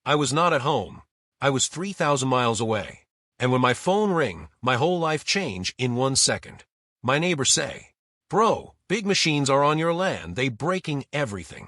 I was not at home. I was 3,000 miles away. And when my phone ring, my whole life change in 1 second. My neighbors say, "Bro, big machines are on your land, they breaking everything."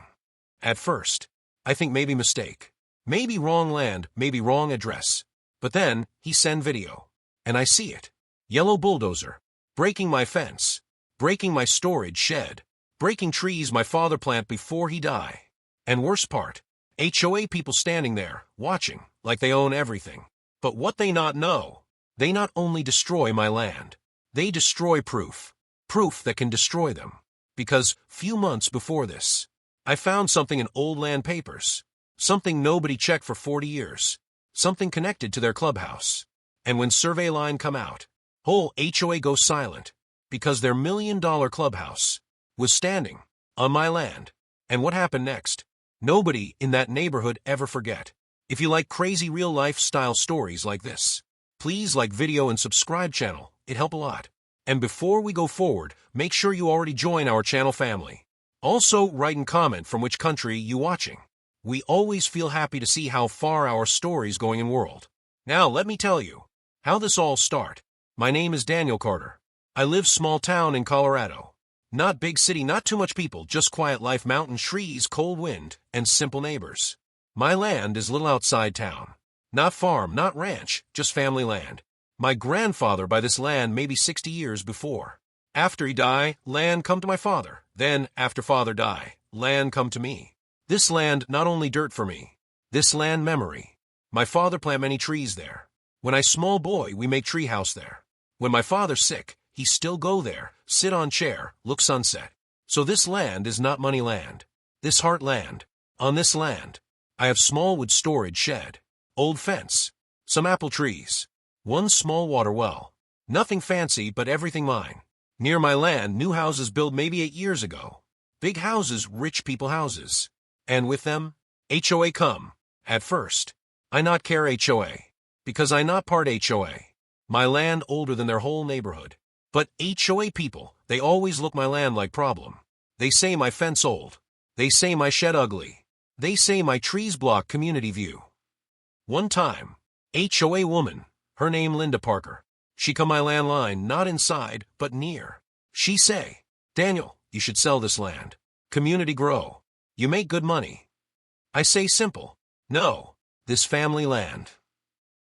At first, I think maybe mistake. Maybe wrong land, maybe wrong address. But then, he send video. And I see it. Yellow bulldozer. Breaking my fence. Breaking my storage shed. Breaking trees my father plant before he die. And worst part, HOA people standing there, watching, like they own everything. But what they not know, they not only destroy my land, they destroy proof. Proof that can destroy them. Because, few months before this, I found something in old land papers. Something nobody checked for 40 years. Something connected to their clubhouse. And when survey line come out, whole HOA goes silent. Because their $1 million clubhouse was standing on my land. And what happened next? Nobody in that neighborhood ever forget. If you like crazy real-life style stories like this, please like video and subscribe channel. It help a lot. And before we go forward, make sure you already join our channel family. Also, write and comment from which country you watching. We always feel happy to see how far our story's going in world. Now, let me tell you how this all start. My name is Daniel Carter. I live small town in Colorado. Not big city, not too much people, just quiet life, mountain trees, cold wind, and simple neighbors. My land is little outside town. Not farm, not ranch, just family land. My grandfather buy this land maybe 60 years before. After he die, land come to my father. Then, after father die, land come to me. This land not only dirt for me. This land memory. My father plant many trees there. When I small boy, we make tree house there. When my father sick, he still go there, sit on chair, look sunset. So this land is not money land. This heart land. On this land, I have small wood storage shed, old fence, some apple trees, one small water well. Nothing fancy, but everything mine. Near my land, new houses built maybe 8 years ago. Big houses, rich people houses. And with them, HOA come. At first, I not care HOA. Because I not part HOA. My land older than their whole neighborhood. But HOA people, they always look my land like problem. They say my fence old. They say my shed ugly. They say my trees block community view. One time, HOA woman, her name Linda Parker, she come my land line, not inside, but near. She say, "Daniel, you should sell this land. Community grow. You make good money." I say simple, "No, this family land."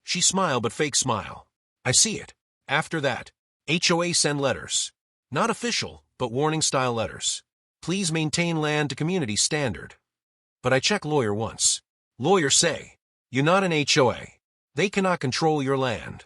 She smile but fake smile. I see it. After that, HOA send letters. Not official, but warning style letters. Please maintain land to community standard. But I check lawyer once. Lawyer say, "You're not an HOA. They cannot control your land."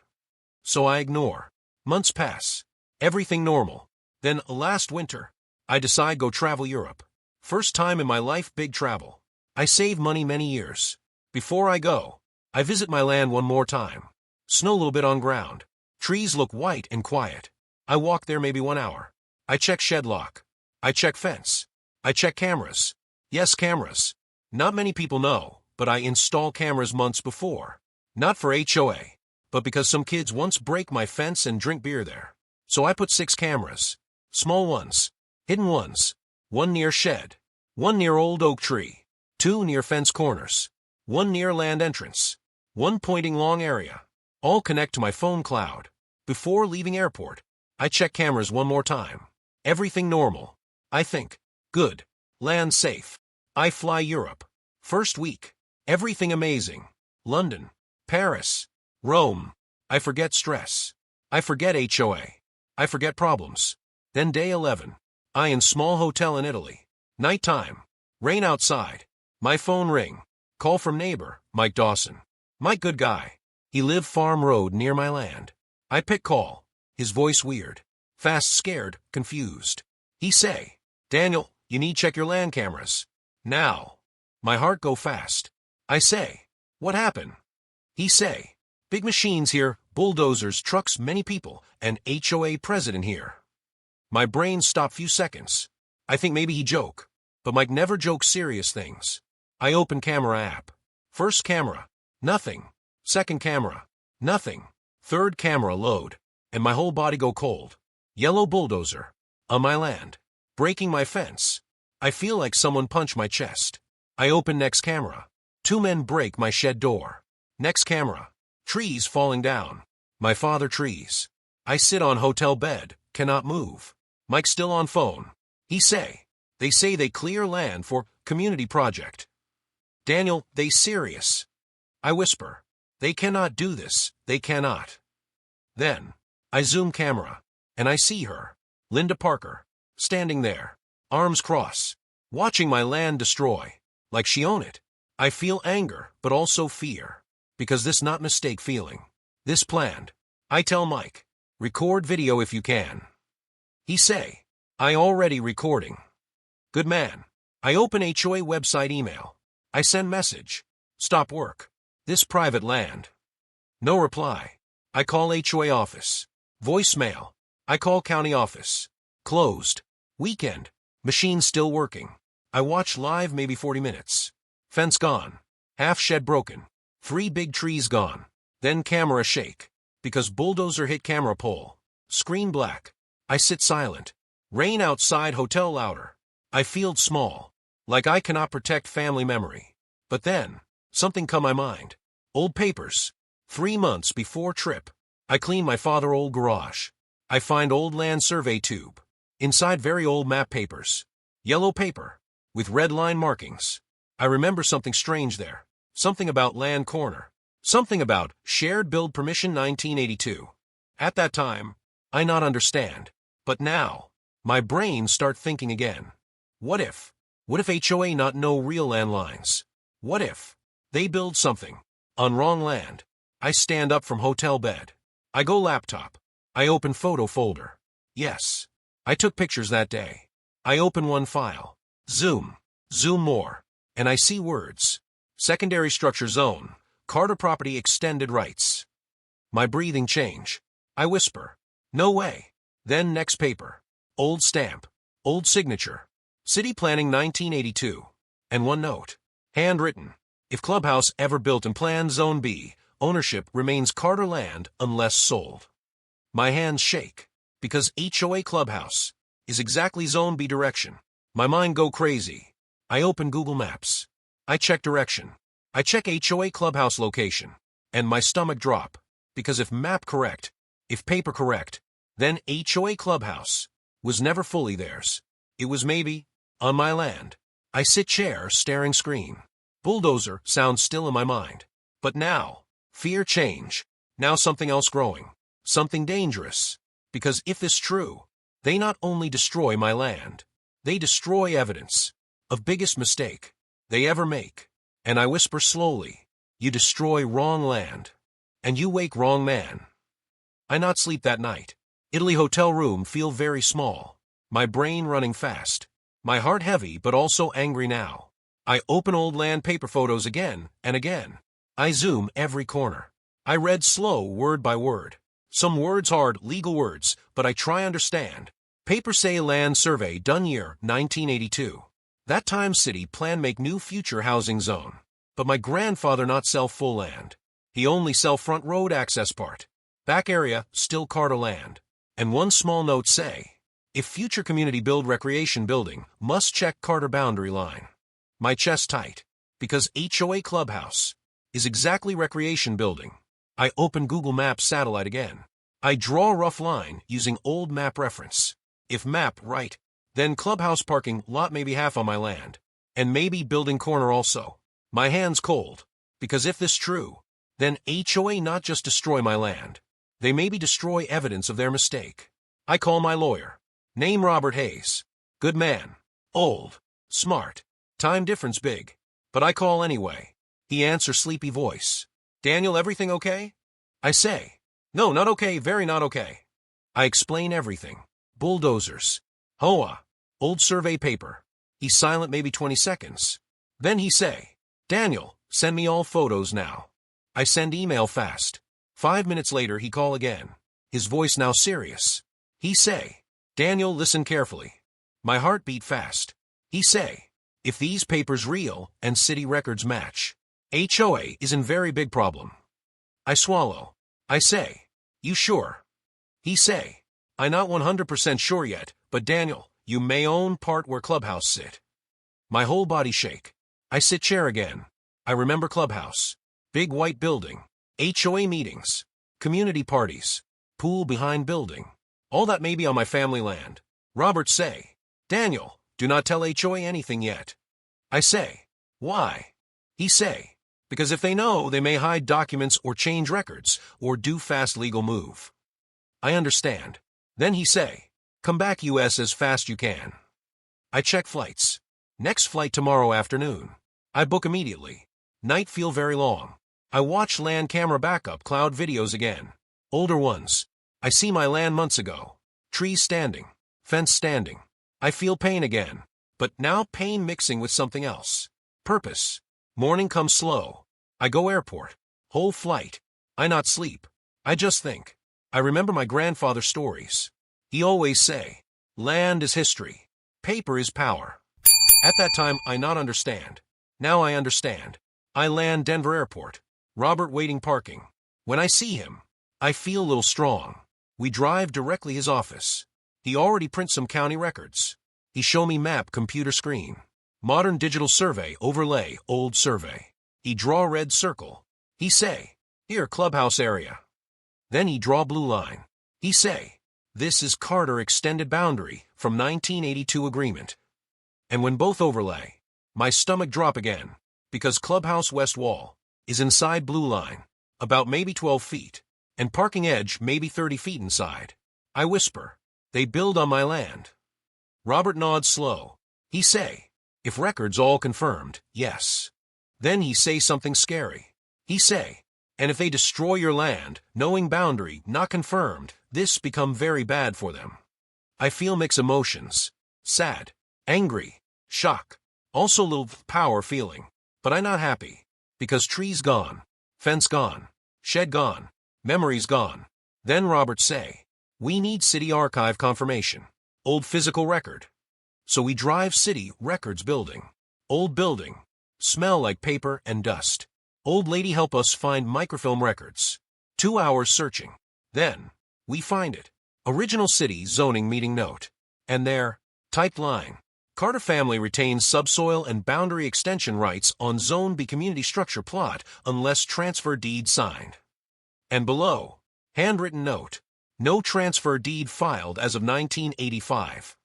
So I ignore. Months pass. Everything normal. Then last winter, I decide go travel Europe. First time in my life big travel. I save money many years. Before I go, I visit my land one more time. Snow a little bit on ground. Trees look white and quiet. I walk there maybe 1 hour. I check shed lock. I check fence. I check cameras. Yes, cameras. Not many people know, but I install cameras months before. Not for HOA, but because some kids once break my fence and drink beer there. So I put 6 cameras. Small ones. Hidden ones. 1 near shed. 1 near old oak tree. 2 near fence corners. 1 near land entrance. 1 pointing long area. All connect to my phone cloud. Before leaving airport, I check cameras one more time. Everything normal. I think, good. Land safe. I fly Europe. First week. Everything amazing. London. Paris. Rome. I forget stress. I forget HOA. I forget problems. Then day 11. I in small hotel in Italy. Nighttime. Rain outside. My phone ring. Call from neighbor, Mike Dawson. Mike good guy. He live farm road near my land. I pick call. His voice weird. Fast scared, confused. He say, "Daniel, you need check your land cameras. Now." My heart go fast. I say, "What happened?" He say, "Big machines here, bulldozers, trucks, many people, and HOA president here." My brain stop few seconds. I think maybe he joke. But Mike never jokes serious things. I open camera app. First camera. Nothing. Second camera. Nothing. Third camera load. And my whole body go cold. Yellow bulldozer. On my land. Breaking my fence. I feel like someone punched my chest. I open next camera. Two men break my shed door. Next camera. Trees falling down. My father trees. I sit on hotel bed, cannot move. Mike still on phone. They say they clear land for community project. Daniel, they serious. I whisper. They cannot do this, they cannot. Then, I zoom camera, and I see her, Linda Parker, standing there, arms crossed, watching my land destroy, like she own it. I feel anger, but also fear, because this not mistake feeling. This planned. I tell Mike, record video if you can. He say, I already recording. Good man. I open HOA website email. I send message. Stop work. This private land. No reply. I call HOA office. Voicemail. I call county office. Closed. Weekend. Machine still working. I watch live maybe 40 minutes. Fence gone. Half shed broken. 3 big trees gone. Then camera shake. Because bulldozer hit camera pole. Screen black. I sit silent. Rain outside hotel louder. I feel small. Like I cannot protect family memory. But then, something come my mind. Old papers. 3 months before trip. I clean my father old garage. I find old land survey tube. Inside very old map papers. Yellow paper. With red line markings. I remember something strange there. Something about land corner. Something about shared build permission 1982. At that time, I not understand. But now, my brain start thinking again. What if HOA not know real land lines? What if they build something on wrong land? I stand up from hotel bed. I go laptop. I open photo folder. Yes, I took pictures that day. I open one file. Zoom more. And I see words. Secondary structure zone. Carter property extended rights. My breathing change. I whisper. No way. Then next paper. Old stamp. Old signature. City planning 1982. And one note. Handwritten. If Clubhouse ever built in Plan Zone B, ownership remains Carter land unless sold. My hands shake. Because HOA Clubhouse is exactly Zone B direction. My mind go crazy. I open Google Maps. I check direction. I check HOA Clubhouse location. And my stomach drop. Because if map correct, if paper correct, then HOA Clubhouse was never fully theirs. It was maybe on my land. I sit chair staring screen. Bulldozer sounds still in my mind. But now, fear change. Now something else growing. Something dangerous. Because if this true, they not only destroy my land, they destroy evidence of biggest mistake they ever make. And I whisper slowly, you destroy wrong land. And you wake wrong man. I not sleep that night. Italy hotel room feel very small. My brain running fast. My heart heavy but also angry now. I open old land paper photos again and again. I zoom every corner. I read slow word by word. Some words hard, legal words, but I try understand. Paper say land survey done year 1982. That time city plan make new future housing zone. But my grandfather not sell full land. He only sell front road access part. Back area still Carter land. And one small note say, if future community build recreation building, must check Carter boundary line. My chest tight. Because HOA Clubhouse is exactly recreation building. I open Google Maps satellite again. I draw a rough line using old map reference. If map right, then Clubhouse parking lot maybe half on my land. And maybe building corner also. My hands cold. Because if this true, then HOA not just destroy my land. They maybe destroy evidence of their mistake. I call my lawyer. Name Robert Hayes. Good man. Old. Smart. Time difference big. But I call anyway. He answers sleepy voice. Daniel, everything okay? I say. No, not okay, very not okay. I explain everything. Bulldozers. HOA. Old survey paper. He's silent maybe 20 seconds. Then he say, Daniel, send me all photos now. I send email fast. 5 minutes later he call again. His voice now serious. He say, Daniel, listen carefully. My heart beat fast. He say, if these papers real and city records match, HOA is in very big problem. I swallow. I say, you sure? He say, I not 100% sure yet, but Daniel, you may own part where Clubhouse sit. My whole body shake. I sit chair again. I remember Clubhouse. Big white building. HOA meetings. Community parties. Pool behind building. All that may be on my family land. Robert say, Daniel, do not tell HOA anything yet. I say, why? He say, because if they know, they may hide documents or change records or do fast legal move. I understand. Then he say, come back US as fast you can. I check flights. Next flight tomorrow afternoon. I book immediately. Night feel very long. I watch land camera backup cloud videos again. Older ones. I see my land months ago. Trees standing. Fence standing. I feel pain again. But now pain mixing with something else. Purpose. Morning comes slow. I go airport. Whole flight. I not sleep. I just think. I remember my grandfather's stories. He always say, land is history. Paper is power. At that time, I not understand. Now I understand. I land Denver Airport. Robert waiting parking. When I see him, I feel a little strong. We drive directly his office. He already prints some county records. He show me map computer screen. Modern digital survey overlay old survey. He draw red circle. He say, here Clubhouse area. Then he draw blue line. He say, this is Carter extended boundary from 1982 agreement. And when both overlay, my stomach drop again, because Clubhouse west wall is inside blue line, about maybe 12 feet, and parking edge maybe 30 feet inside. I whisper, they build on my land. Robert nods slow. He say, if records all confirmed, yes. Then he say something scary. He say, and if they destroy your land, knowing boundary not confirmed, this become very bad for them. I feel mixed emotions. Sad, angry, shock, also little power feeling. But I not happy, because trees gone, fence gone, shed gone, memories gone. Then Robert say, we need city archive confirmation, old physical record. So we drive city records building, old building, smell like paper and dust. Old lady help us find microfilm records. 2 hours searching. Then, we find it. Original city zoning meeting note. And there, typed line. Carter family retains subsoil and boundary extension rights on Zone B community structure plot unless transfer deed signed. And below, handwritten note. No transfer deed filed as of 1985.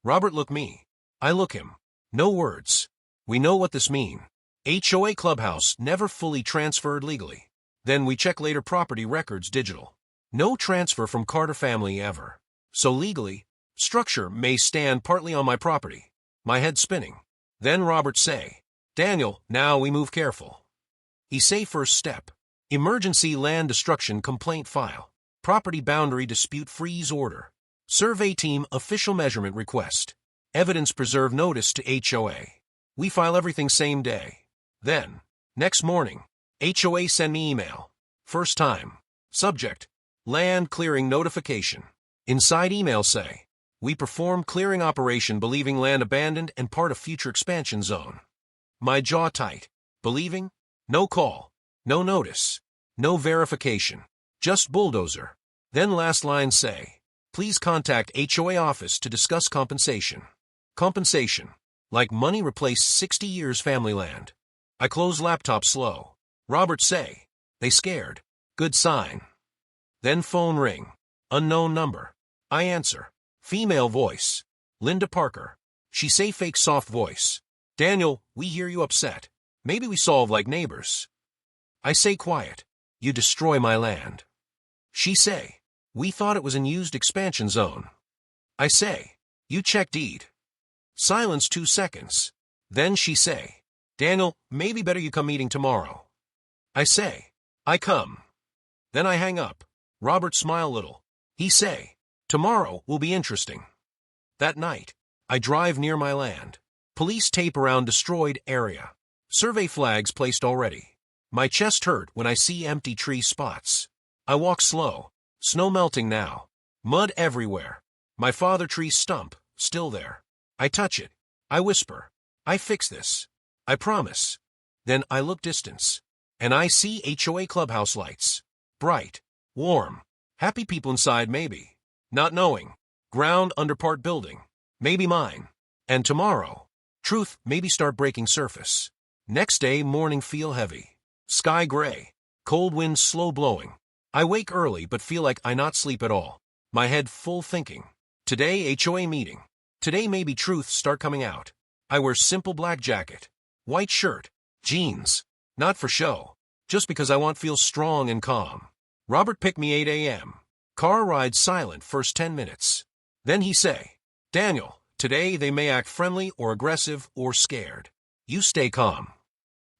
Robert look me. I look him. No words. We know what this mean. HOA Clubhouse never fully transferred legally. Then we check later property records digital. No transfer from Carter family ever. So legally, structure may stand partly on my property. My head spinning. Then Robert say, Daniel, now we move careful. He say first step. Emergency land destruction complaint file. Property boundary dispute freeze order. Survey team official measurement request. Evidence preserve notice to HOA. We file everything same day. Then, next morning, HOA send me email. First time. Subject, land clearing notification. Inside email say, we perform clearing operation believing land abandoned and part of future expansion zone. My jaw tight. Believing? No call. No notice. No verification. Just bulldozer. Then last line say, please contact HOA office to discuss compensation. Compensation. Like money replaced 60 years family land. I close laptop slow. Robert say, they scared. Good sign. Then phone ring. Unknown number. I answer. Female voice. Linda Parker. She say fake soft voice. Daniel, we hear you upset. Maybe we solve like neighbors. I say quiet. You destroy my land. She say, we thought it was in used expansion zone. I say, you check deed. Silence 2 seconds. Then she say, Daniel, maybe better you come meeting tomorrow. I say, I come. Then I hang up. Robert smile little. He say, tomorrow will be interesting. That night, I drive near my land. Police tape around destroyed area. Survey flags placed already. My chest hurt when I see empty tree spots. I walk slow. Snow melting now. Mud everywhere. My father tree stump, still there. I touch it. I whisper. I fix this. I promise. Then I look distance. And I see HOA Clubhouse lights. Bright. Warm. Happy people inside maybe. Not knowing. Ground under part building. Maybe mine. And tomorrow, truth maybe start breaking surface. Next day, morning feel heavy. Sky gray. Cold wind slow blowing. I wake early but feel like I not sleep at all. My head full thinking. Today HOA meeting. Today maybe truths start coming out. I wear simple black jacket. White shirt. Jeans. Not for show. Just because I want to feel strong and calm. Robert pick me 8 a.m. Car ride silent first 10 minutes. Then he say, Daniel, today they may act friendly or aggressive or scared. You stay calm.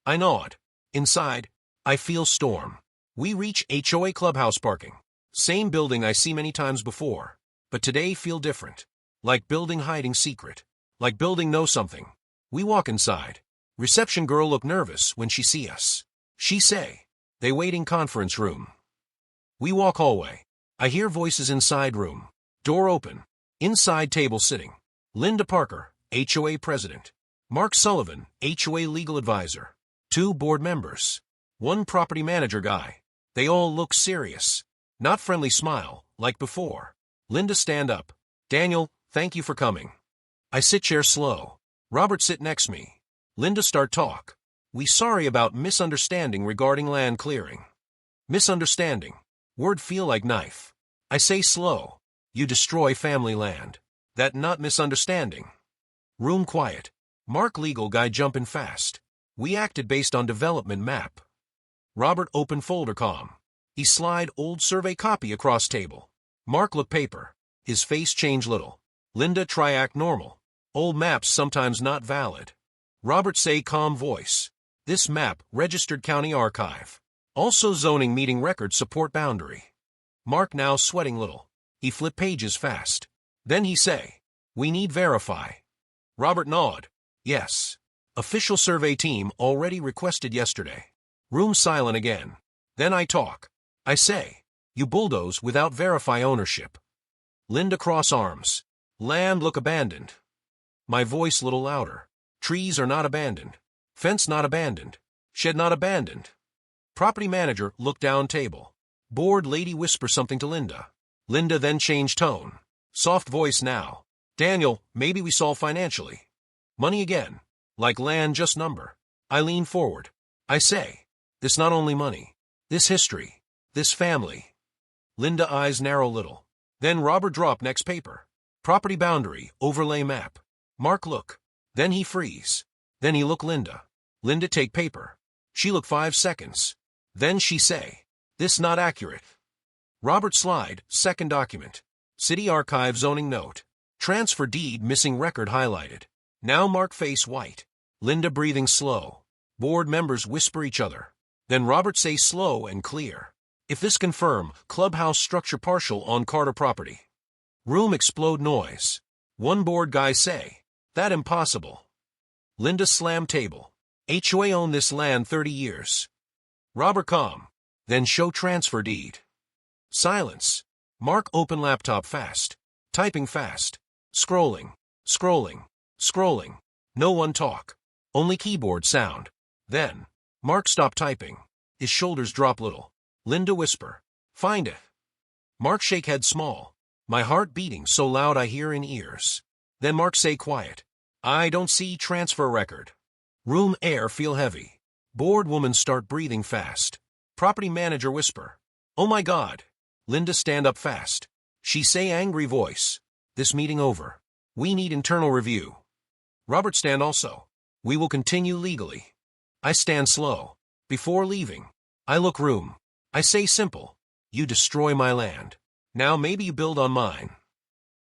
I nod. Inside, I feel storm. We reach HOA Clubhouse parking. Same building I see many times before. But today feel different. Like building hiding secret. Like building know something. We walk inside. Reception girl look nervous when she see us. She say, they waiting conference room. We walk hallway. I hear voices inside room. Door open. Inside table sitting. Linda Parker, HOA president. Mark Sullivan, HOA legal advisor. 2 board members. 1 property manager guy. They all look serious. Not friendly smile, like before. Linda stand up. Daniel, thank you for coming. I sit chair slow. Robert sit next me. Linda start talk. We sorry about misunderstanding regarding land clearing. Misunderstanding. Word feel like knife. I say slow. You destroy family land. That not misunderstanding. Room quiet. Mark legal guy jumping fast. We acted based on development map. Robert open folder calm. He slide old survey copy across table. Mark look paper. His face change little. Linda try act normal. Old maps sometimes not valid. Robert say calm voice. This map registered county archive. Also zoning meeting record support boundary. Mark now sweating little. He flip pages fast. Then he say, we need verify. Robert nod. Yes. Official survey team already requested yesterday. Room silent again. Then I talk. I say, you bulldoze without verify ownership. Linda cross arms. Land look abandoned. My voice little louder. Trees are not abandoned. Fence not abandoned. Shed not abandoned. Property manager look down table. Board lady whisper something to Linda. Linda then change tone. Soft voice now. Daniel, maybe we solve financially. Money again. Like land just number. I lean forward. I say, this not only money. This history. This family. Linda eyes narrow little. Then Robert drop next paper. Property boundary, overlay map. Mark look. Then he freeze. Then he look Linda. Linda take paper. She look 5 seconds. Then she say, this not accurate. Robert slide, second document. City archive zoning note. Transfer deed missing record highlighted. Now Mark face white. Linda breathing slow. Board members whisper each other. Then Robert say slow and clear. If this confirm, clubhouse structure partial on Carter property. Room explode noise. 1 board guy say, that impossible. Linda slam table. HOA own this land 30 years. Robert calm. Then show transfer deed. Silence. Mark open laptop fast. Typing fast. Scrolling. Scrolling. Scrolling. No one talk. Only keyboard sound. Then, Mark stop typing. His shoulders drop little. Linda whisper. Find it. Mark shake head small. My heart beating so loud I hear in ears. Then Mark say quiet. I don't see transfer record. Room air feel heavy. Board woman start breathing fast. Property manager whisper. Oh my God. Linda stand up fast. She say angry voice. This meeting over. We need internal review. Robert stand also. We will continue legally. I stand slow. Before leaving, I look room. I say simple. You destroy my land. Now maybe you build on mine.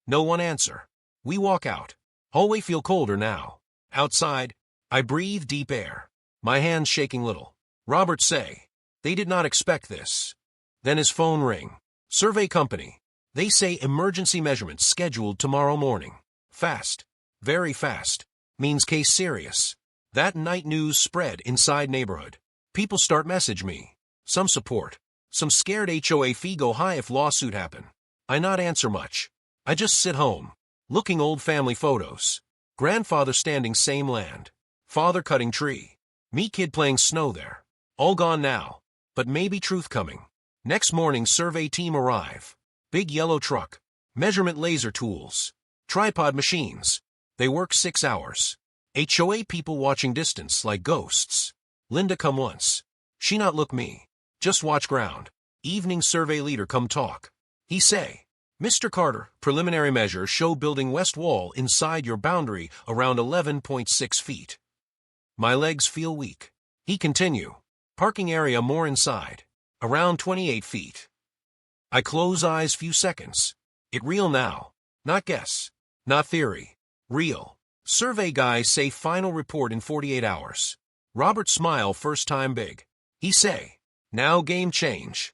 No one answer. We walk out. Hallway feel colder now. Outside, I breathe deep air. My hands shaking little. Robert say, they did not expect this. Then his phone ring. Survey company. They say emergency measurements scheduled tomorrow morning. Fast. Very fast. Means case serious. That night news spread inside neighborhood. People start message me. Some support. Some scared HOA fee go high if lawsuit happen. I not answer much. I just sit home. Looking old family photos. Grandfather standing same land. Father cutting tree. Me kid playing snow there. All gone now. But maybe truth coming. Next morning survey team arrive. Big yellow truck. Measurement laser tools. Tripod machines. They work 6 hours. HOA people watching distance like ghosts. Linda come once. She not look me. Just watch ground. Evening survey leader come talk. He say, Mr. Carter, preliminary measure show building west wall inside your boundary around 11.6 feet. My legs feel weak. He continue. Parking area more inside. Around 28 feet. I close eyes few seconds. It real now. Not guess. Not theory. Real. Survey guys say final report in 48 hours. Robert smile first time big. He say, now game change.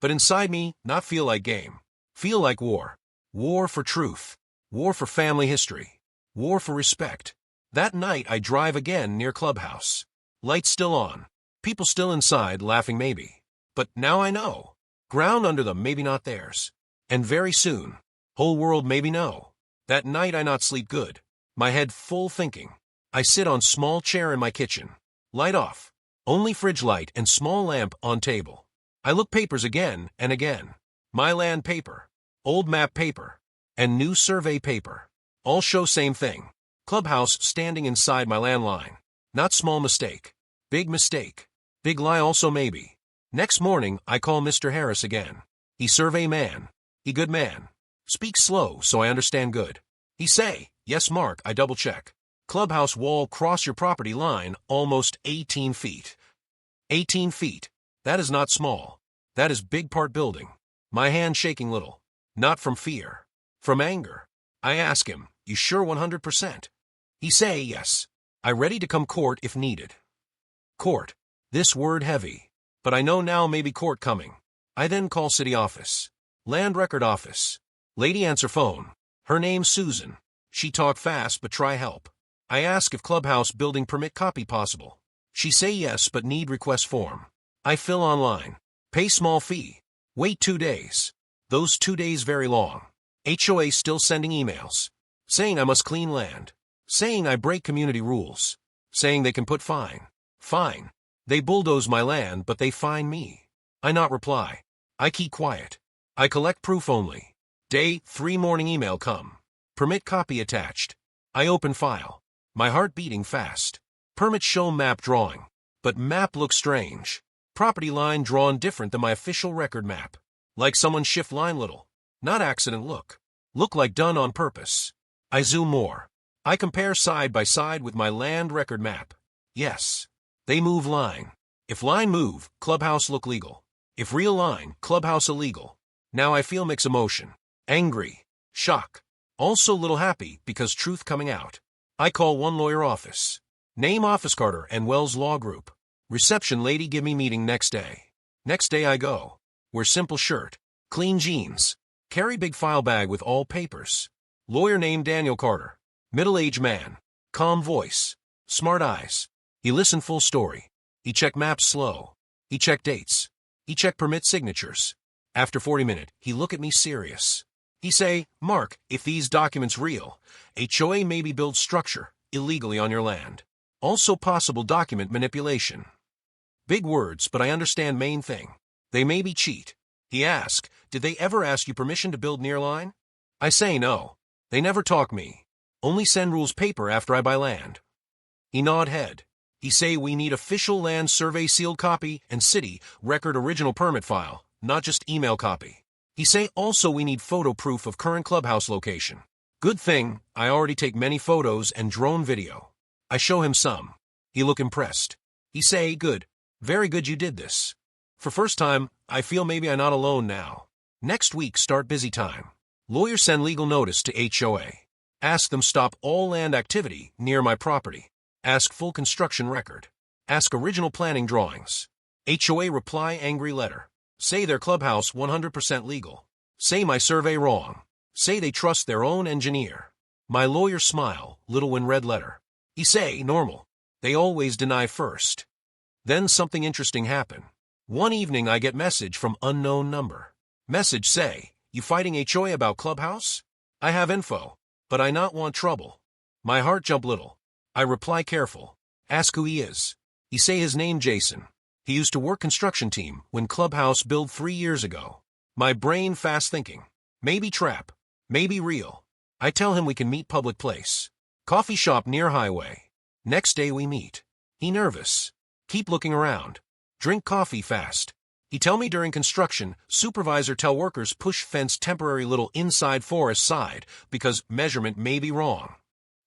But inside me, not feel like game. Feel like war. War for truth. War for family history. War for respect. That night I drive again near Clubhouse. Lights still on. People still inside laughing maybe. But now I know. Ground under them maybe not theirs. And very soon. Whole world maybe no. That night I not sleep good. My head full thinking. I sit on small chair in my kitchen. Light off. Only fridge light and small lamp on table. I look papers again and again. My land paper. Old map paper. And new survey paper. All show same thing. Clubhouse standing inside my landline. Not small mistake. Big mistake. Big lie also maybe. Next morning I call Mr. Harris again. He survey man. He good man. Speak slow so I understand good. He say, yes Mark, I double check. Clubhouse wall cross your property line almost 18 feet. 18 feet. That is not small. That is big part building. My hand shaking little. Not from fear. From anger. I ask him, you sure 100%? He say yes. I ready to come court if needed. Court. This word heavy. But I know now maybe court coming. I then call city office. Land record office. Lady answer phone. Her name Susan. She talk fast but try help. I ask if Clubhouse building permit copy possible. She say yes but need request form. I fill online. Pay small fee. Wait 2 days. Those 2 days very long. HOA still sending emails. Saying I must clean land. Saying I break community rules. Saying they can put fine. Fine. They bulldoze my land but they fine me. I not reply. I keep quiet. I collect proof only. Day 3 morning email come. Permit copy attached. I open file. My heart beating fast. Permit show map drawing. But map looks strange. Property line drawn different than my official record map. Like someone shift line little. Not accident look. Look like done on purpose. I zoom more. I compare side by side with my land record map. Yes. They move line. If line move, Clubhouse look legal. If real line, Clubhouse illegal. Now I feel mixed emotion. Angry. Shock. Also little happy because truth coming out. I call one lawyer office. Name office Carter and Wells Law Group. Reception lady give me meeting next day. Next day I go. Wear simple shirt. Clean jeans. Carry big file bag with all papers. Lawyer named Daniel Carter. Middle-aged man. Calm voice. Smart eyes. He listen full story. He check maps slow. He check dates. He check permit signatures. After 40 minutes, he look at me serious. He say, Mark, if these documents real, HOA maybe build structure illegally on your land. Also possible document manipulation. Big words, but I understand main thing. They maybe cheat. He ask, did they ever ask you permission to build near line? I say no. They never talk me. Only send rules paper after I buy land. He nod head. He say we need official land survey sealed copy and city record original permit file, not just email copy. He say also we need photo proof of current clubhouse location. Good thing, I already take many photos and drone video. I show him some. He look impressed. He say, good, very good you did this. For first time, I feel maybe I not alone now. Next week start busy time. Lawyer send legal notice to HOA. Ask them stop all land activity near my property. Ask full construction record. Ask original planning drawings. HOA reply angry letter. Say their clubhouse 100% legal. Say my survey wrong. Say they trust their own engineer. My lawyer smile, little when red letter. He say, normal. They always deny first. Then something interesting happen. One evening I get message from unknown number. Message say, you fighting HOA about clubhouse? I have info, but I not want trouble. My heart jump little. I reply careful. Ask who he is. He say his name Jason. He used to work construction team when Clubhouse built 3 years ago. My brain fast thinking. Maybe trap. Maybe real. I tell him we can meet public place. Coffee shop near highway. Next day we meet. He nervous. Keep looking around. Drink coffee fast. He tell me during construction, supervisor tell workers push fence temporary little inside forest side because measurement may be wrong.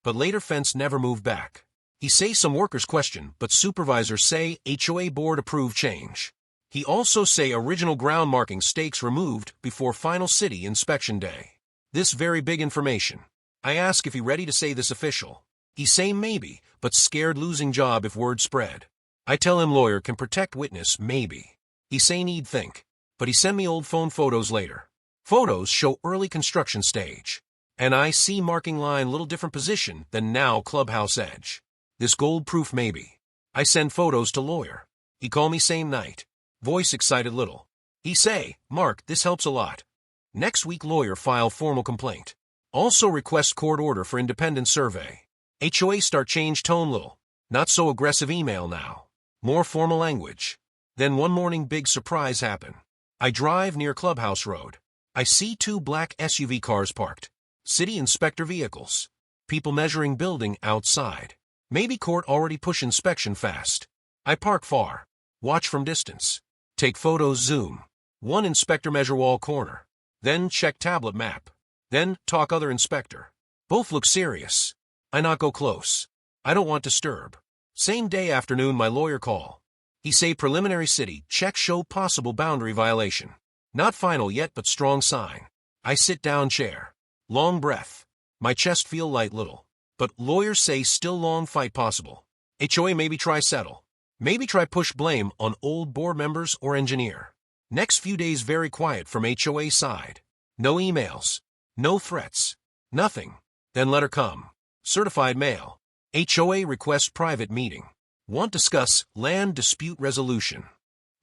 But later fence never moved back. He say some workers question, but supervisor say HOA board approve change. He also say original ground marking stakes removed before final city inspection day. This very big information. I ask if he ready to say this official. He say maybe, but scared losing job if word spread. I tell him lawyer can protect witness maybe. He say need think, but he send me old phone photos later. Photos show early construction stage. And I see marking line little different position than now clubhouse edge. This gold proof maybe. I send photos to lawyer. He call me same night. Voice excited little. He say, Mark, this helps a lot. Next week lawyer file formal complaint. Also request court order for independent survey. HOA start change tone little. Not so aggressive email now. More formal language. Then one morning big surprise happen. I drive near Clubhouse Road. I see 2 black SUV cars parked. City inspector vehicles. People measuring building outside. Maybe court already push inspection fast. I park far. Watch from distance. Take photos zoom. One inspector measure wall corner. Then check tablet map. Then talk other inspector. Both look serious. I not go close. I don't want disturb. Same day afternoon my lawyer call. He say preliminary city check show possible boundary violation. Not final yet but strong sign. I sit down chair. Long breath. My chest feel light little. But lawyers say still long fight possible. HOA maybe try settle. Maybe try push blame on old board members or engineer. Next few days very quiet from HOA side. No emails. No threats. Nothing. Then letter come. Certified mail. HOA request private meeting. Want discuss land dispute resolution.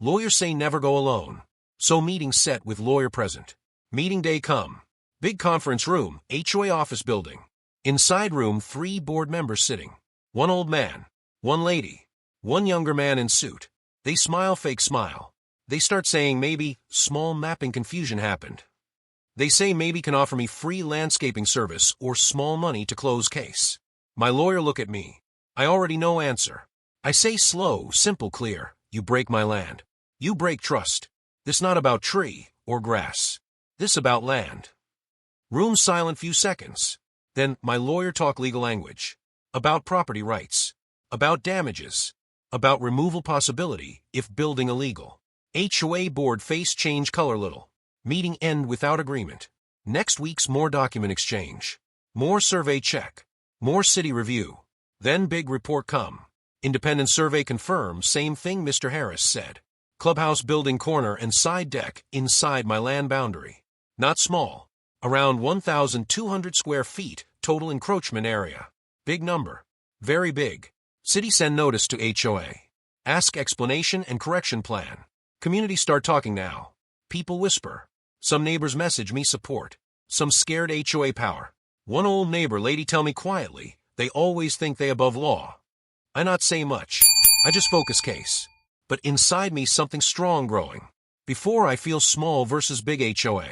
Lawyers say never go alone. So meeting set with lawyer present. Meeting day come. Big conference room, HOA office building. Inside room 3 board members sitting. 1 old man. 1 lady. 1 younger man in suit. They smile fake smile. They start saying maybe small mapping confusion happened. They say maybe can offer me free landscaping service or small money to close case. My lawyer look at me. I already know answer. I say slow, simple, clear. You break my land. You break trust. This not about tree or grass. This about land. Room silent few seconds. Then my lawyer talk legal language. About property rights. About damages. About removal possibility if building illegal. HOA board face change color little. Meeting end without agreement. Next week's more document exchange. More survey check. More city review. Then big report come. Independent survey confirm same thing Mr. Harris said. Clubhouse building corner and side deck inside my land boundary. Not small. Around 1,200 square feet total encroachment area. Big number. Very big. City send notice to HOA. Ask explanation and correction plan. Community start talking now. People whisper. Some neighbors message me support. Some scared HOA power. One old neighbor lady tell me quietly, they always think they above law. I not say much. I just focus case. But inside me something strong growing. Before I feel small versus big HOA.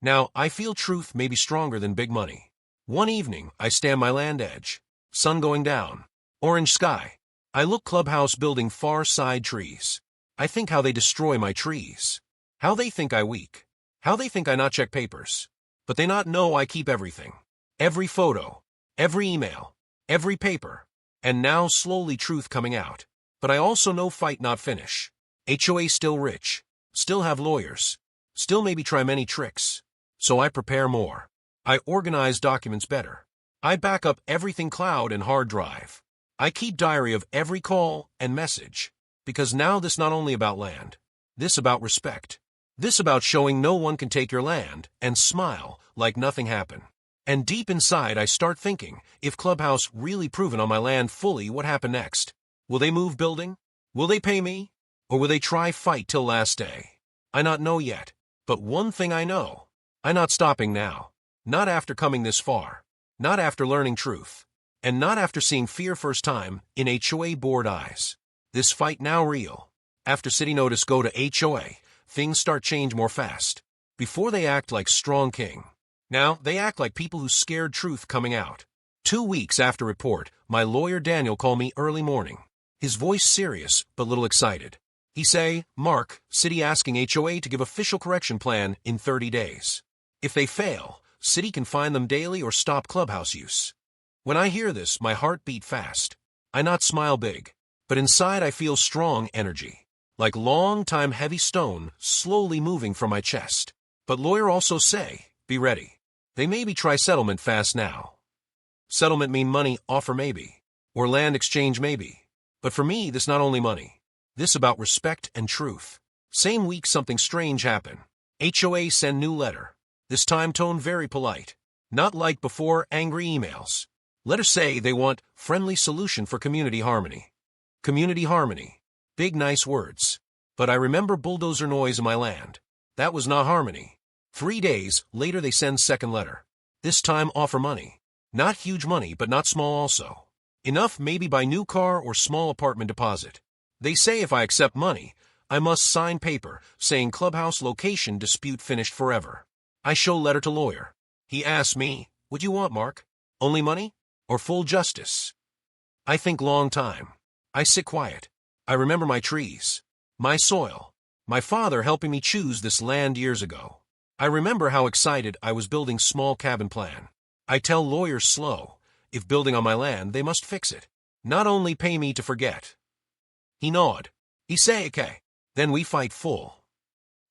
Now I feel truth may be stronger than big money. One evening I stand my land edge. Sun going down. Orange sky. I look clubhouse building far side trees. I think how they destroy my trees. How they think I weak. How they think I not check papers. But they not know I keep everything. Every photo. Every email. Every paper. And now slowly truth coming out. But I also know fight not finish. HOA still rich. Still have lawyers. Still maybe try many tricks. So I prepare more. I organize documents better. I back up everything cloud and hard drive. I keep diary of every call and message. Because now this not only about land. This about respect. This about showing no one can take your land and smile like nothing happened. And deep inside I start thinking, if Clubhouse really proven on my land fully, what happened next? Will they move building? Will they pay me? Or will they try fight till last day? I not know yet. But one thing I know. I not stopping now. Not after coming this far. Not after learning truth. And not after seeing fear first time in HOA board eyes. This fight now real. After city notice go to HOA, things start change more fast. Before they act like strong king. Now they act like people who scared truth coming out. 2 weeks after report, my lawyer Daniel called me early morning. His voice serious, but little excited. He say, "Mark, city asking HOA to give official correction plan in 30 days. If they fail, city can fine them daily or stop Clubhouse use." When I hear this, my heart beat fast. I not smile big, but inside I feel strong energy, like long-time heavy stone slowly moving from my chest. But lawyer also say, be ready. They maybe try settlement fast now. Settlement mean money offer maybe, or land exchange maybe. But for me, this not only money. This about respect and truth. Same week something strange happen. HOA send new letter. This time tone very polite. Not like before angry emails. Letter say they want friendly solution for community harmony. Community harmony. Big nice words. But I remember bulldozer noise in my land. That was not harmony. 3 days later they send second letter. This time offer money. Not huge money but not small also. Enough maybe buy new car or small apartment deposit. They say if I accept money, I must sign paper saying Clubhouse location dispute finished forever. I show letter to lawyer. He asks me, "What you want, Mark? Only money? Or full justice?" I think long time. I sit quiet. I remember my trees, my soil, my father helping me choose this land years ago. I remember how excited I was building small cabin plan. I tell lawyers slow, if building on my land, they must fix it. Not only pay me to forget. He nod. He say, okay. Then we fight full.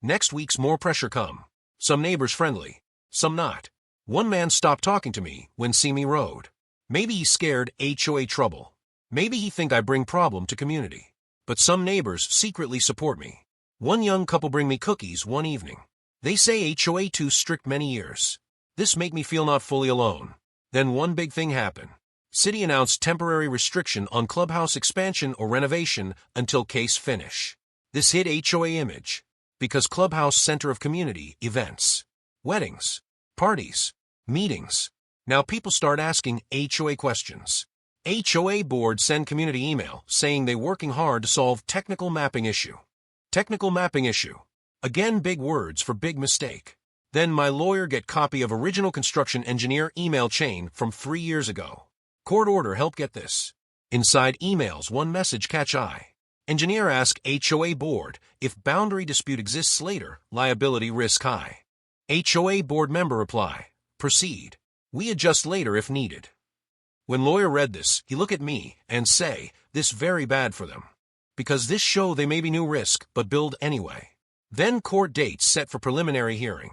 Next week's more pressure come. Some neighbors friendly, some not. One man stopped talking to me when see me road. Maybe he's scared HOA trouble. Maybe he think I bring problem to community. But some neighbors secretly support me. One young couple bring me cookies one evening. They say HOA too strict many years. This make me feel not fully alone. Then one big thing happen. City announced temporary restriction on Clubhouse expansion or renovation until case finish. This hit HOA image. Because Clubhouse center of community events, weddings, parties, meetings. Now people start asking HOA questions. HOA board send community email saying they working hard to solve technical mapping issue. Technical mapping issue. Again big words for big mistake. Then my lawyer get copy of original construction engineer email chain from 3 years ago. Court order help get this. Inside emails one message catch eye. Engineer ask HOA board if boundary dispute exists later, liability risk high. HOA board member reply, proceed. We adjust later if needed. When lawyer read this, he look at me and say, this very bad for them. Because this show they may be new risk, but build anyway. Then court dates set for preliminary hearing.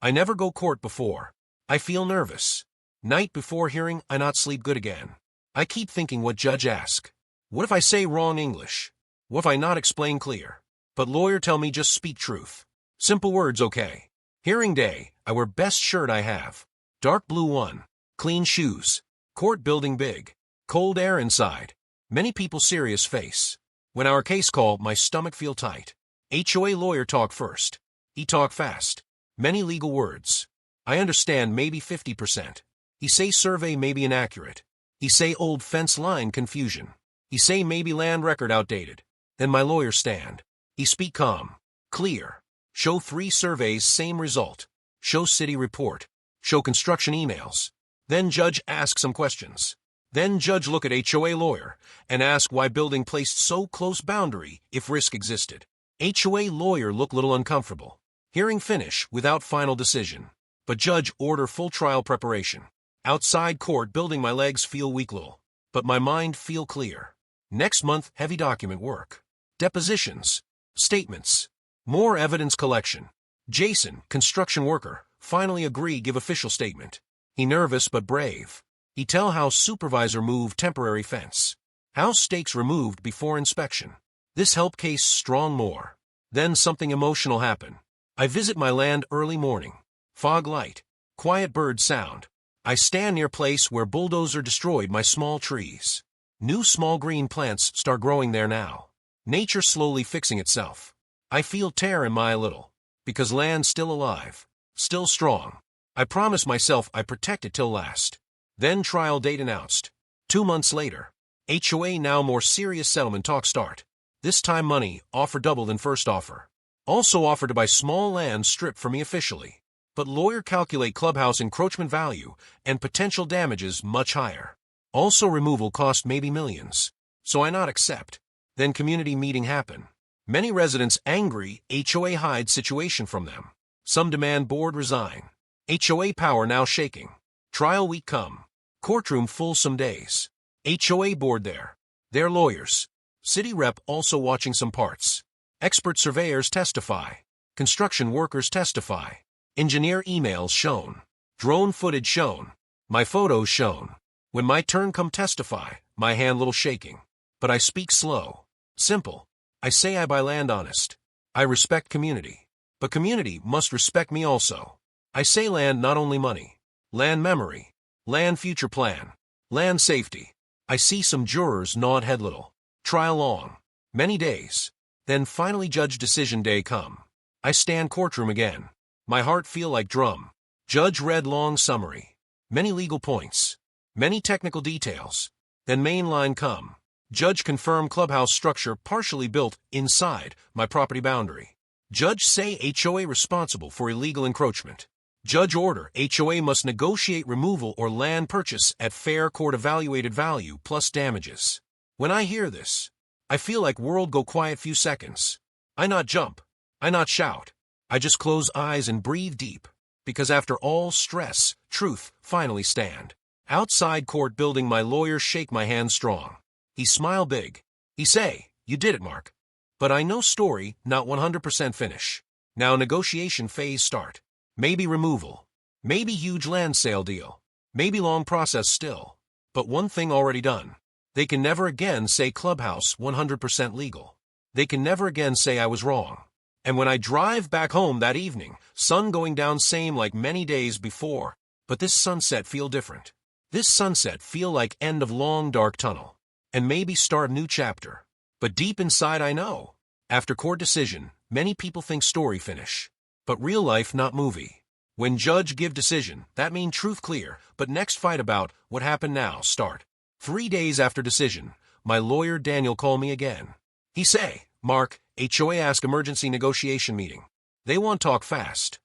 I never go court before. I feel nervous. Night before hearing, I not sleep good again. I keep thinking what judge ask. What if I say wrong English? What if I not explain clear? But lawyer tell me just speak truth. Simple words okay. Hearing day, I wear best shirt I have. Dark blue one. Clean shoes. Court building big. Cold air inside. Many people serious face. When our case call, my stomach feel tight. HOA lawyer talk first. He talk fast. Many legal words. I understand maybe 50%. He say survey maybe inaccurate. He say old fence line confusion. He say maybe land record outdated. Then my lawyer stand. He speak calm. Clear. Show 3 surveys same result. Show city report. Show construction emails. Then judge ask some questions. Then judge look at HOA lawyer and ask why building placed so close boundary if risk existed. HOA lawyer look little uncomfortable. Hearing finish without final decision. But judge order full trial preparation. Outside court building my legs feel weak little. But my mind feel clear. Next month heavy document work. Depositions. Statements. More evidence collection. Jason, construction worker, finally agree give official statement. He nervous but brave. He tell how supervisor moved temporary fence. How stakes removed before inspection. This help case strong more. Then something emotional happen. I visit my land early morning. Fog light. Quiet bird sound. I stand near place where bulldozer destroyed my small trees. New small green plants start growing there now. Nature slowly fixing itself. I feel tear in my little. Because land still alive. Still strong. I promise myself I protect it till last. Then trial date announced. 2 months later. HOA now more serious settlement talk start. This time money, offer double than first offer. Also offer to buy small land stripped for me officially. But lawyer calculate clubhouse encroachment value and potential damages much higher. Also removal cost maybe millions. So I not accept. Then community meeting happen. Many residents angry HOA hide situation from them. Some demand board resign. HOA power now shaking. Trial week come. Courtroom full some days. HOA board there. Their lawyers. City rep also watching some parts. Expert surveyors testify. Construction workers testify. Engineer emails shown. Drone footage shown. My photos shown. When my turn come testify, my hand little shaking. But I speak slow. Simple. I say I buy land honest. I respect community. But community must respect me also. I say land not only money. Land memory. Land future plan. Land safety. I see some jurors nod head little. Trial long. Many days. Then finally judge decision day come. I stand courtroom again. My heart feel like drum. Judge read long summary. Many legal points. Many technical details. Then main line come. Judge confirm clubhouse structure partially built inside my property boundary. Judge say HOA responsible for illegal encroachment. Judge order HOA must negotiate removal or land purchase at fair court evaluated value plus damages. When I hear this, I feel like world go quiet few seconds. I not jump. I not shout. I just close eyes and breathe deep. Because after all stress, truth finally stand. Outside court building my lawyer shake my hand strong. He smile big. He say, "You did it, Mark." But I know story not 100% finish. Now negotiation phase start. Maybe removal. Maybe huge land sale deal. Maybe long process still. But one thing already done. They can never again say clubhouse 100% legal. They can never again say I was wrong. And when I drive back home that evening, sun going down same like many days before. But this sunset feel different. This sunset feel like end of long dark tunnel. And maybe start new chapter. But deep inside I know. After court decision, many people think story finish. But real life not movie. When judge give decision, that mean truth clear, but next fight about what happened now start. 3 days after decision, my lawyer Daniel call me again. He say, "Mark, HOA ask emergency negotiation meeting. They want talk fast."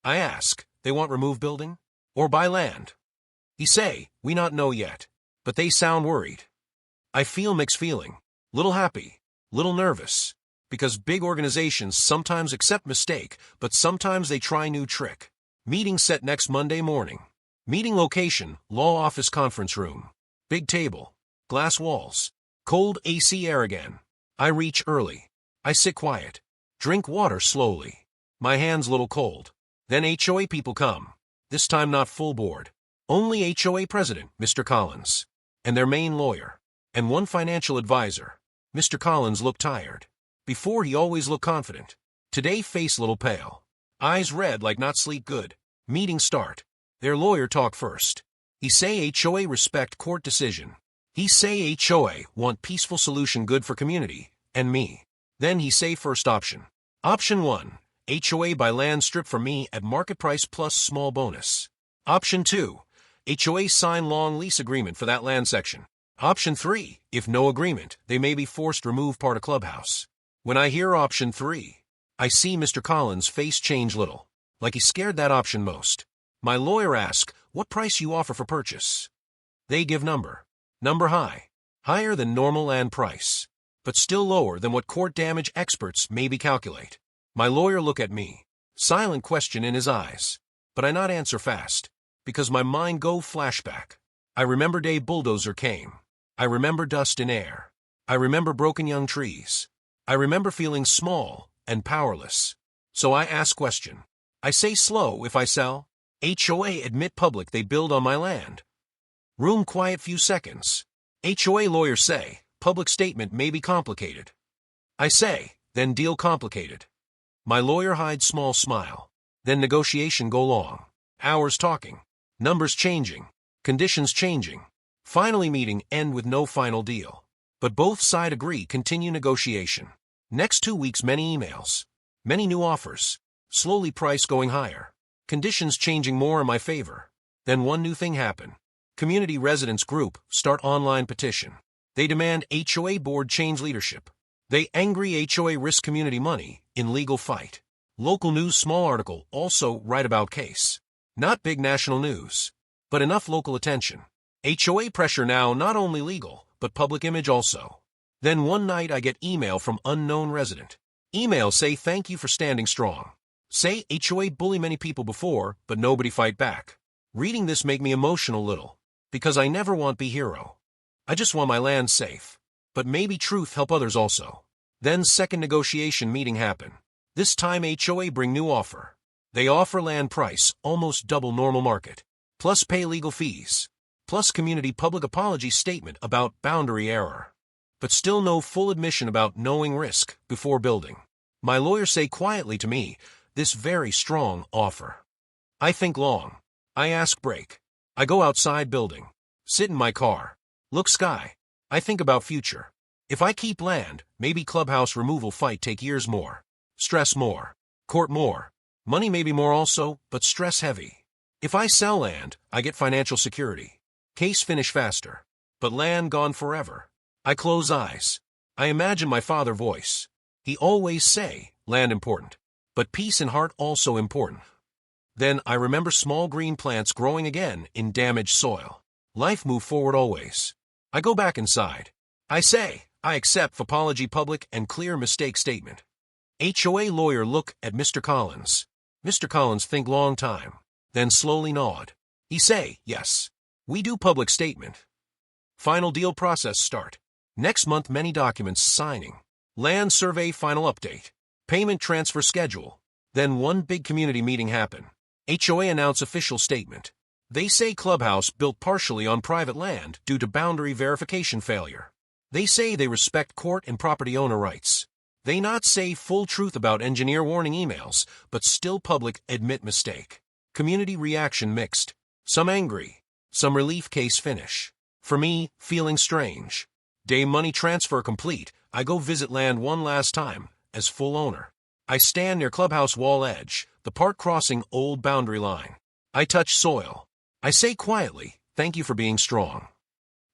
I ask, they want remove building? Or buy land? He say, "We not know yet." But they sound worried. I feel mixed feeling. Little happy, little nervous. Because big organizations sometimes accept mistake, but sometimes they try new trick. Meeting set next Monday morning. Meeting location, law office conference room. Big table, glass walls, cold AC air again. I reach early. I sit quiet. Drink water slowly. My hands little cold. Then HOA people come. This time not full board. Only HOA president, Mr. Collins. And their main lawyer. And one financial advisor. Mr. Collins looked tired. Before he always looked confident. Today face little pale. Eyes red like not sleep good. Meeting start. Their lawyer talk first. He say HOA respect court decision. He say HOA want peaceful solution good for community, and me. Then he say first option. Option 1. HOA buy land strip for me at market price plus small bonus. Option 2. HOA sign long lease agreement for that land section. Option 3. If no agreement, they may be forced remove part of clubhouse. When I hear option 3, I see Mr. Collins' face change little, like he scared that option most. My lawyer ask, "What price you offer for purchase?" They give number. Number high. Higher than normal land price. But still lower than what court damage experts maybe calculate. My lawyer look at me. Silent question in his eyes. But I not answer fast. Because my mind go flashback. I remember day bulldozer came. I remember dust in air. I remember broken young trees. I remember feeling small and powerless. So I ask question. I say slow if I sell. HOA admit public they build on my land. Room quiet few seconds. HOA lawyer say, public statement may be complicated. I say, then deal complicated. My lawyer hides small smile. Then negotiation go long. Hours talking. Numbers changing. Conditions changing. Finally meeting end with no final deal. But both side agree continue negotiation. Next 2 weeks many emails. Many new offers. Slowly price going higher. Conditions changing more in my favor. Then one new thing happen. Community residents group start online petition. They demand HOA board change leadership. They angry HOA risk community money in legal fight. Local news small article, also write about case. Not big national news, but enough local attention. HOA pressure now not only legal, but public image also. Then one night I get email from unknown resident. Email say thank you for standing strong. Say HOA bully many people before, but nobody fight back. Reading this make me emotional little, because I never want be hero. I just want my land safe. But maybe truth help others also. Then second negotiation meeting happen. This time HOA bring new offer. They offer land price, almost double normal market. Plus pay legal fees. Plus community public apology statement about boundary error. But still no full admission about knowing risk before building. My lawyer say quietly to me, this very strong offer. I think long. I ask break. I go outside building. Sit in my car. Look sky. I think about future. If I keep land, maybe clubhouse removal fight take years more. Stress more. Court more. Money maybe more also, but stress heavy. If I sell land, I get financial security. Case finish faster. But land gone forever. I close eyes. I imagine my father voice. He always say, land important. But peace and heart also important. Then I remember small green plants growing again in damaged soil. Life move forward always. I go back inside. I say, I accept apology public and clear mistake statement. HOA lawyer look at Mr. Collins. Mr. Collins think long time. Then slowly nod. He say, yes. We do public statement. Final deal process start. Next month many documents signing. Land survey final update. Payment transfer schedule. Then one big community meeting happen. HOA announce official statement. They say Clubhouse built partially on private land due to boundary verification failure. They say they respect court and property owner rights. They not say full truth about engineer warning emails, but still public admit mistake. Community reaction mixed. Some angry. Some relief case finish. For me, feeling strange. Day money transfer complete. I go visit land one last time, as full owner. I stand near clubhouse wall edge, the part crossing old boundary line. I touch soil. I say quietly, thank you for being strong.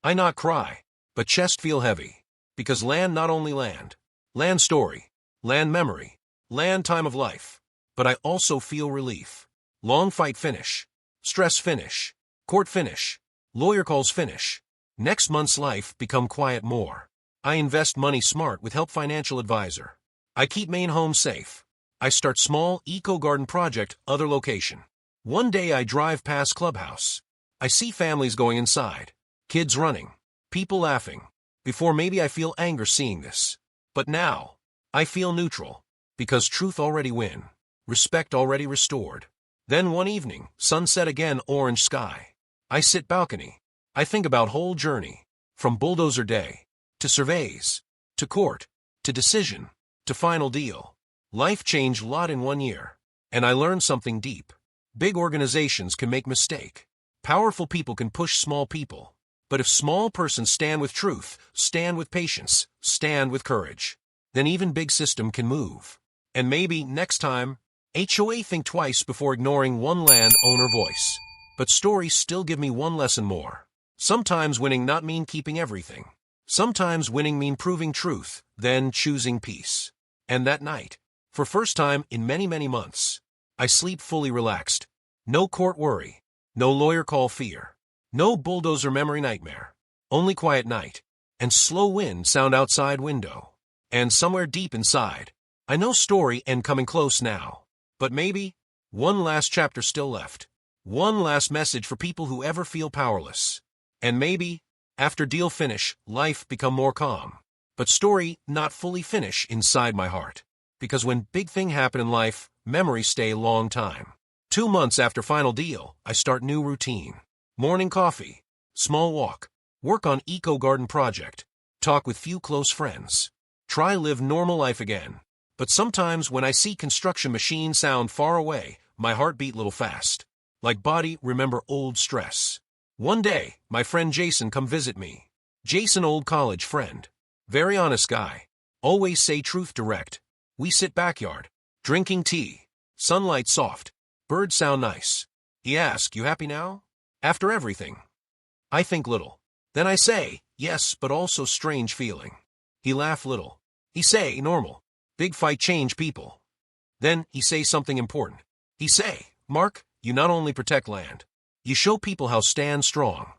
I not cry, but chest feel heavy. Because land not only land. Land story. Land memory. Land time of life. But I also feel relief. Long fight finish. Stress finish. Court finish. Lawyer calls finish. Next month's life become quiet more. I invest money smart with help financial advisor. I keep main home safe. I start small eco garden project other location. One day I drive past clubhouse. I see families going inside. Kids running. People laughing. Before maybe I feel anger seeing this. But now, I feel neutral. Because truth already win. Respect already restored. Then one evening, sunset again orange sky. I sit balcony. I think about whole journey. From bulldozer day. To surveys. To court. To decision. To final deal. Life changed lot in 1 year. And I learned something deep. Big organizations can make mistake. Powerful people can push small people. But if small persons stand with truth, stand with patience, stand with courage, then even big system can move. And maybe next time, HOA think twice before ignoring one land owner voice. But stories still give me one lesson more. Sometimes winning not mean keeping everything. Sometimes winning mean proving truth, then choosing peace. And that night, for first time in many, many months, I sleep fully relaxed. No court worry. No lawyer call fear. No bulldozer memory nightmare. Only quiet night. And slow wind sound outside window. And somewhere deep inside, I know story end coming close now. But maybe, one last chapter still left. One last message for people who ever feel powerless. And maybe, after deal finish, life become more calm. But story not fully finish inside my heart. Because when big thing happen in life, memories stay long time. 2 months after final deal, I start new routine. Morning coffee, small walk, work on eco garden project, talk with few close friends. Try live normal life again. But sometimes when I see construction machine sound far away, my heart beat little fast. Like body remember old stress. One day, my friend Jason come visit me. Jason old college friend. Very honest guy. Always say truth direct. We sit backyard, drinking tea. Sunlight soft. Birds sound nice. He ask, you happy now? After everything. I think little. Then I say, yes, but also strange feeling. He laugh little. He say, normal. Big fight change people. Then he say something important. He say, Mark, you not only protect land, you show people how stand strong.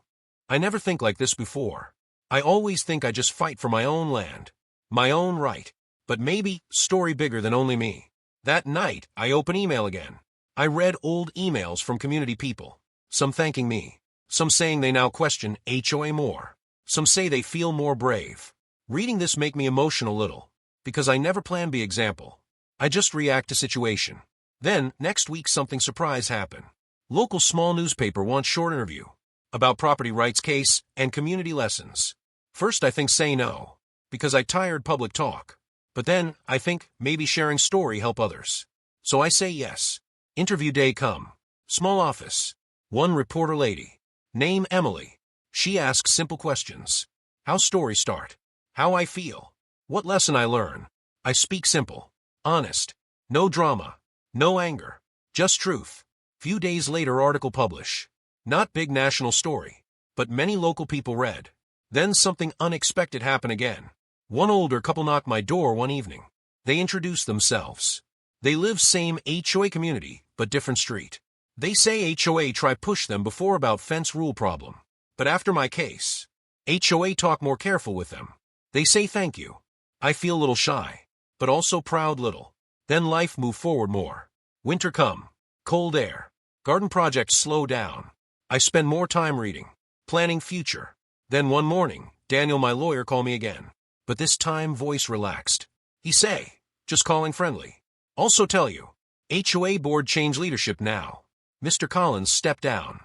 I never think like this before. I always think I just fight for my own land, my own right. But maybe, story bigger than only me. That night, I open email again. I read old emails from community people. Some thanking me. Some saying they now question HOA more. Some say they feel more brave. Reading this make me emotional little. Because I never plan be example. I just react to situation. Then, next week something surprise happen. Local small newspaper wants short interview. About property rights case and community lessons. First I think say no. Because I tired public talk. But then, I think, maybe sharing story help others. So I say yes. Interview day come. Small office. One reporter lady. Name Emily. She asks simple questions. How story start? How I feel? What lesson I learn? I speak simple. Honest. No drama. No anger. Just truth. Few days later article publish. Not big national story. But many local people read. Then something unexpected happen again. One older couple knocked my door one evening. They introduced themselves. They live same HOA community, but different street. They say HOA try push them before about fence rule problem. But after my case, HOA talk more careful with them. They say thank you. I feel little shy, but also proud little. Then life move forward more. Winter come. Cold air. Garden projects slow down. I spend more time reading. Planning future. Then one morning, Daniel my lawyer call me again. But this time voice relaxed. He say, just calling friendly. Also tell you, HOA board change leadership now. Mr. Collins stepped down.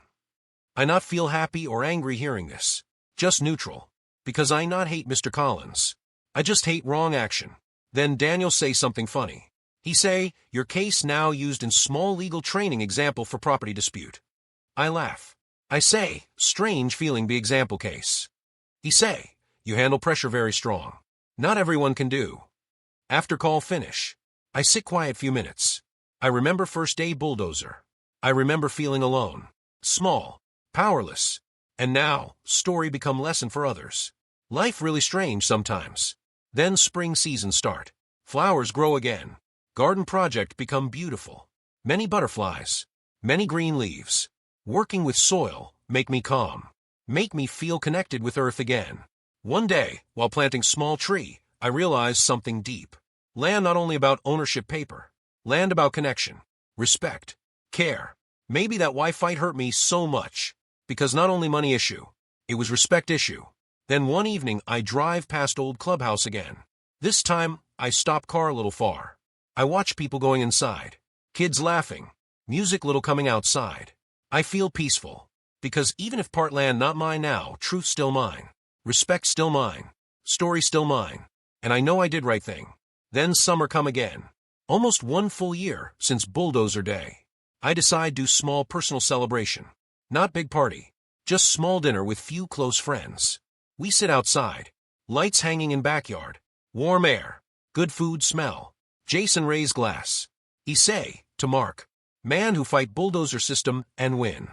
I not feel happy or angry hearing this. Just neutral. Because I not hate Mr. Collins. I just hate wrong action. Then Daniel say something funny. He say, your case now used in small legal training example for property dispute. I laugh. I say, strange feeling be example case. He say, you handle pressure very strong. Not everyone can do. After call finish. I sit quiet few minutes. I remember first day bulldozer. I remember feeling alone. Small. Powerless. And now, story become lesson for others. Life really strange sometimes. Then spring season start. Flowers grow again. Garden project become beautiful. Many butterflies. Many green leaves. Working with soil, make me calm. Make me feel connected with earth again. One day, while planting small tree, I realized something deep. Land not only about ownership paper. Land about connection. Respect. Care. Maybe that why fight hurt me so much. Because not only money issue. It was respect issue. Then one evening I drive past old Clubhouse again. This time, I stop car a little far. I watch people going inside. Kids laughing. Music little coming outside. I feel peaceful. Because even if part land not mine now, truth still mine. Respect still mine. Story still mine. And I know I did right thing. Then summer come again. Almost 1 full year since bulldozer day. I decide do small personal celebration. Not big party. Just small dinner with few close friends. We sit outside. Lights hanging in backyard. Warm air. Good food smell. Jason raise glass. He say, to Mark. Man who fight bulldozer system and win.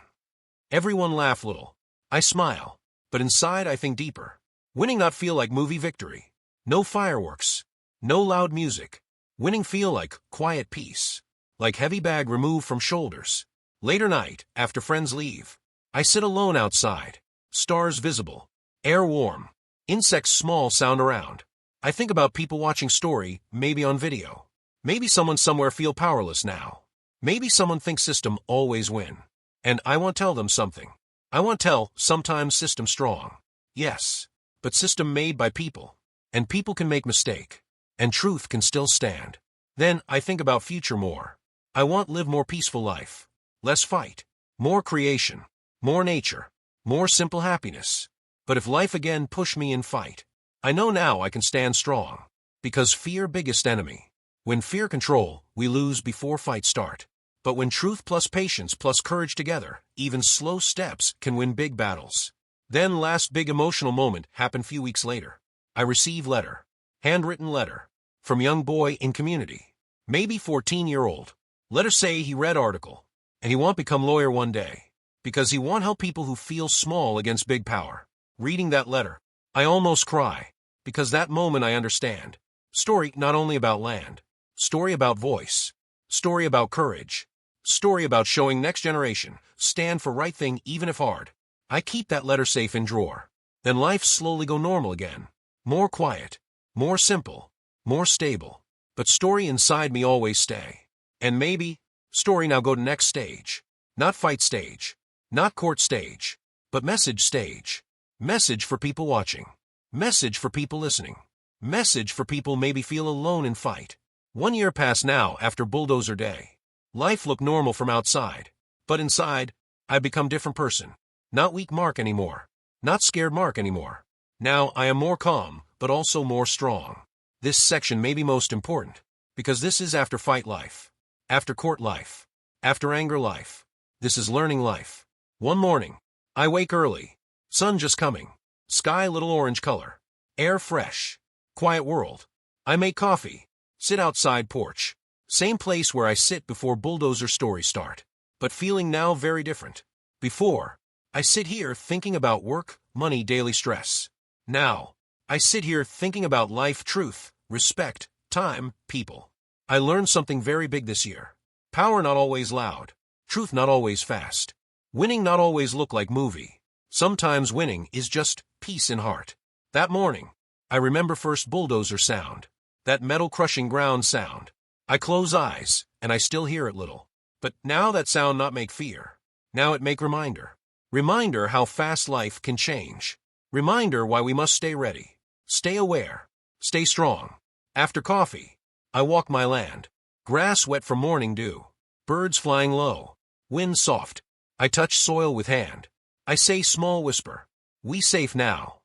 Everyone laugh little. I smile. But inside I think deeper. Winning not feel like movie victory. No fireworks. No loud music. Winning feel like quiet peace. Like heavy bag removed from shoulders. Later night, after friends leave. I sit alone outside. Stars visible. Air warm. Insects small sound around. I think about people watching story, maybe on video. Maybe someone somewhere feel powerless now. Maybe someone thinks system always win. And I want tell them something. I want tell sometimes system strong. Yes. But system made by people. And people can make mistake. And truth can still stand. Then I think about future more. I want live more peaceful life. Less fight. More creation. More nature. More simple happiness. But if life again push me in fight, I know now I can stand strong. Because fear biggest enemy. When fear control, we lose before fight start. But when truth plus patience plus courage together, even slow steps can win big battles. Then last big emotional moment happened few weeks later. I receive letter. Handwritten letter. From young boy in community. Maybe 14-year-old. Letter say he read article. And he want become lawyer one day. Because he want help people who feel small against big power. Reading that letter, I almost cry. Because that moment I understand. Story not only about land. Story about voice. Story about courage. Story about showing next generation, stand for right thing even if hard. I keep that letter safe in drawer. Then life slowly go normal again. More quiet, more simple, more stable. But story inside me always stay. And maybe, story now go to next stage. Not fight stage. Not court stage. But message stage. Message for people watching. Message for people listening. Message for people maybe feel alone in fight. 1 year passed now after Bulldozer Day. Life looked normal from outside. But inside, I've become different person. Not weak Mark anymore. Not scared Mark anymore. Now I am more calm, but also more strong. This section may be most important, because this is after fight life. After court life. After anger life. This is learning life. One morning, I wake early. Sun just coming. Sky little orange color. Air fresh. Quiet world. I make coffee. Sit outside porch. Same place where I sit before Bulldozer stories start. But feeling now very different. Before, I sit here thinking about work, money, daily stress. Now, I sit here thinking about life, truth, respect, time, people. I learned something very big this year. Power not always loud. Truth not always fast. Winning not always look like movie. Sometimes winning is just peace in heart. That morning, I remember first bulldozer sound. That metal crushing ground sound. I close eyes, and I still hear it little. But now that sound not make fear. Now it make reminder. Reminder how fast life can change. Reminder why we must stay ready. Stay aware. Stay strong. After coffee, I walk my land. Grass wet from morning dew. Birds flying low. Wind soft. I touch soil with hand. I say small whisper. We safe now.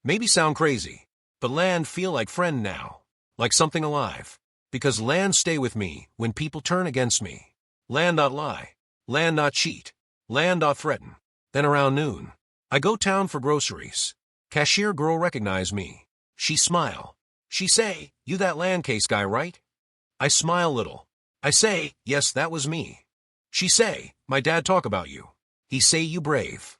Maybe sound crazy, but land feel like friend now. Like something alive. Because land stay with me when people turn against me. Land not lie. Land not cheat. Land not threaten. Then around noon, I go town for groceries. Cashier girl recognize me. She smile. She say, you that land case guy, right? I smile little. I say, yes, that was me. She say, my dad talk about you. He say you brave.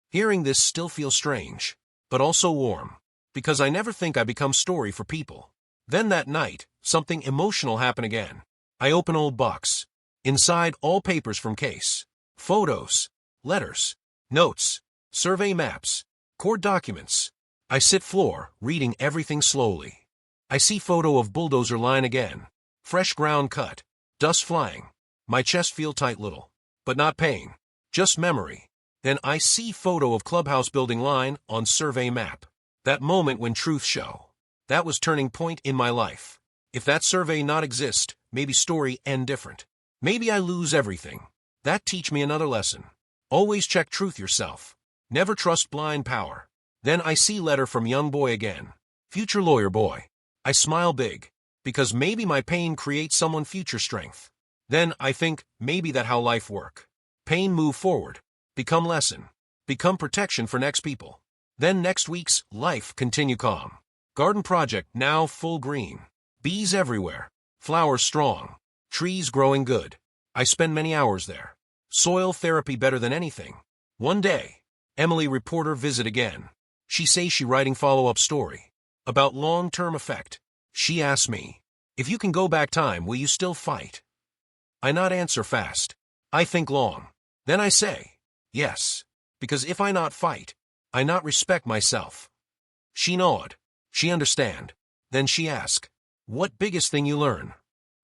Hearing this still feels strange, but also warm. Because I never think I become story for people. Then that night, something emotional happen again. I open old box. Inside all papers from case. Photos. Letters. Notes. Survey maps. Court documents. I sit floor, reading everything slowly. I see photo of bulldozer line again. Fresh ground cut. Dust flying. My chest feel tight little. But not pain. Just memory. Then I see photo of Clubhouse building line on survey map. That moment when truth show. That was turning point in my life. If that survey not exist, maybe story end different. Maybe I lose everything. That teach me another lesson. Always check truth yourself. Never trust blind power. Then I see letter from young boy again. Future lawyer boy. I smile big. Because maybe my pain creates someone future strength. Then I think maybe that how life work. Pain move forward. Become lesson. Become protection for next people. Then next week's life continue calm. Garden project now full green. Bees everywhere. Flowers strong. Trees growing good. I spend many hours there. Soil therapy better than anything. One day, Emily reporter visit again. She say she writing follow-up story. About long-term effect. She asks me, if you can go back time, will you still fight? I not answer fast. I think long. Then I say, yes. Because if I not fight, I not respect myself. She nod. She understand. Then she ask, what biggest thing you learn?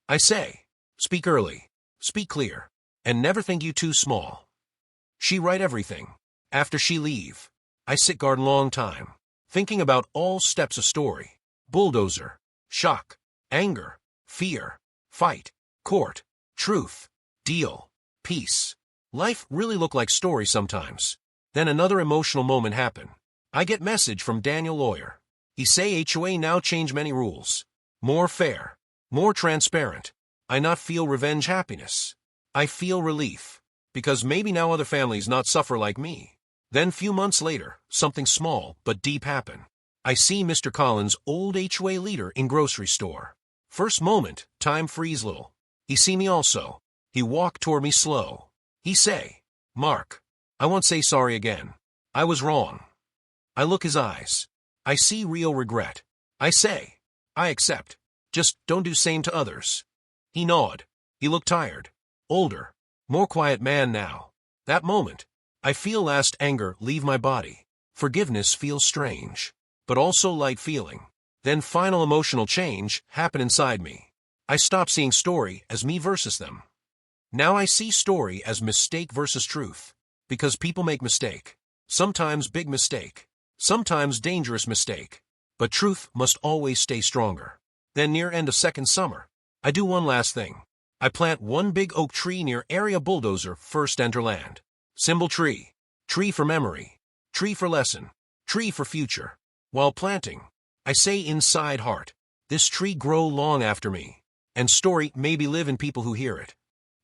I say, speak early, speak clear, and never think you too small. She write everything. After she leave, I sit garden long time, thinking about all steps of story. Bulldozer, shock, anger, fear, fight, court, truth, deal, peace. Life really look like story sometimes. Then another emotional moment happen. I get message from Daniel lawyer. He say HOA now change many rules. More fair. More transparent. I not feel revenge happiness. I feel relief. Because maybe now other families not suffer like me. Then few months later, something small but deep happen. I see Mr. Collins, old HOA leader in grocery store. First moment, time freeze little. He see me also. He walk toward me slow. He say, Mark, I won't say sorry again. I was wrong. I look his eyes. I see real regret. I say, I accept. Just don't do same to others. He nod. He looked tired, older, more quiet man now. That moment, I feel last anger leave my body. Forgiveness feels strange, but also light feeling. Then final emotional change happened inside me. I stopped seeing story as me versus them. Now I see story as mistake versus truth. Because people make mistake. Sometimes big mistake. Sometimes dangerous mistake. But truth must always stay stronger. Then near end of second summer, I do one last thing. I plant one big oak tree near area bulldozer first enter land. Symbol tree. Tree for memory. Tree for lesson. Tree for future. While planting, I say inside heart, this tree grow long after me. And story maybe live in people who hear it.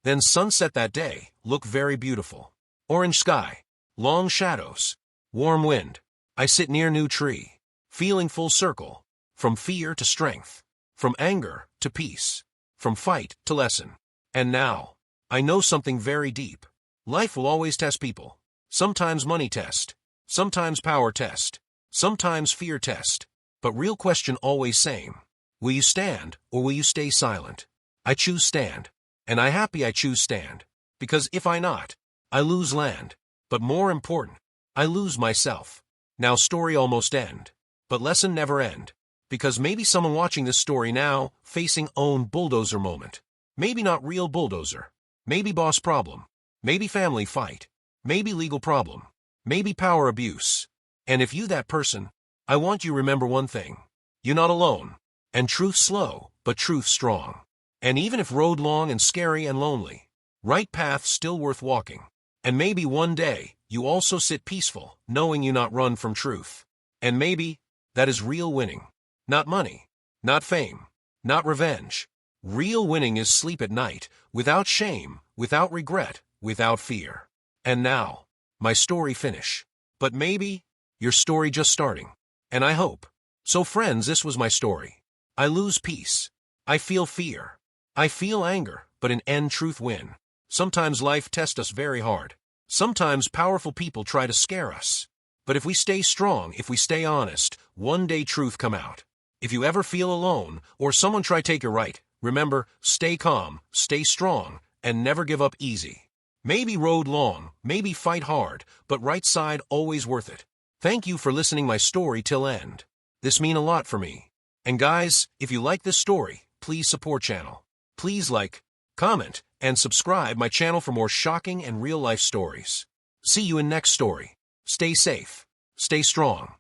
Then sunset that day, look very beautiful. Orange sky, long shadows, warm wind. I sit near new tree, feeling full circle, from fear to strength, from anger to peace, from fight to lesson. And now, I know something very deep. Life will always test people. Sometimes money test, sometimes power test, sometimes fear test. But real question always same. Will you stand or will you stay silent? I choose stand. And I happy I choose stand. Because if I not, I lose land. But more important, I lose myself. Now story almost end. But lesson never end. Because maybe someone watching this story now, facing own bulldozer moment. Maybe not real bulldozer. Maybe boss problem. Maybe family fight. Maybe legal problem. Maybe power abuse. And if you that person, I want you remember one thing. You're not alone. And truth slow, but truth strong. And even if road long and scary and lonely, right path still worth walking. And maybe one day, you also sit peaceful, knowing you not run from truth. And maybe, that is real winning. Not money, not fame, not revenge. Real winning is sleep at night, without shame, without regret, without fear. And now, my story finish. But maybe, your story just starting. And I hope. So friends, this was my story. I lose peace. I feel fear. I feel anger, but in end truth win. Sometimes life tests us very hard. Sometimes powerful people try to scare us. But if we stay strong, if we stay honest, one day truth come out. If you ever feel alone, or someone try take your right, remember, stay calm, stay strong, and never give up easy. Maybe road long, maybe fight hard, but right side always worth it. Thank you for listening my story till end. This mean a lot for me. And guys, if you like this story, please support channel. Please like, comment, and subscribe my channel for more shocking and real-life stories. See you in next story. Stay safe. Stay strong.